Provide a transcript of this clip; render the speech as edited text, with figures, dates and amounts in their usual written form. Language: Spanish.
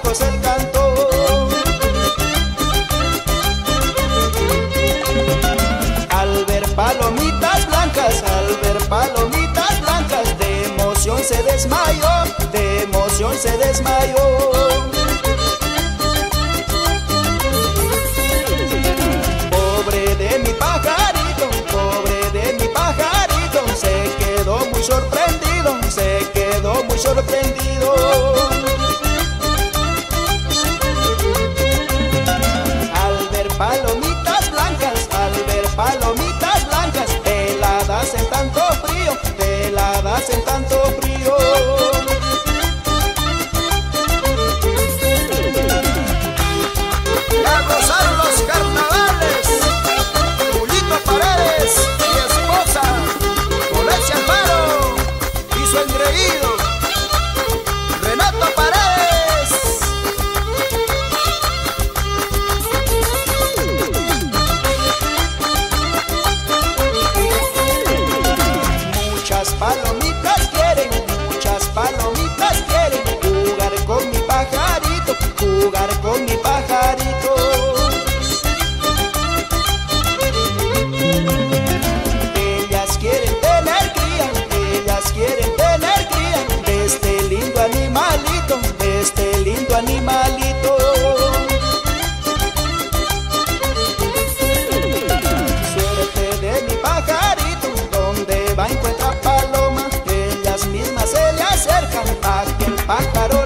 lejos el canto. Al ver palomitas blancas, al ver palomitas blancas, de emoción se desmayó, de emoción se desmayó. Pobre de mi pajarito, pobre de mi pajarito, se quedó muy sorprendido, se quedó muy sorprendido. Al ver palomitas blancas, al ver palomitas blancas, heladas en tanto frío, heladas en tanto frío. Ya gozaron los carnavales, Julito Paredes y esposa, Olesia Alfaro y su engreído, Renato Paredes. Muchas palomitas quieren, muchas palomitas quieren jugar con mi pajarito, jugar con mi pajarito. Ellas quieren tener cría, ellas quieren tener cría de este lindo animalito, de este lindo animalito. Suerte de mi pajarito, donde va encuentra paloma, ellas mismas se le acercan a que el pájaro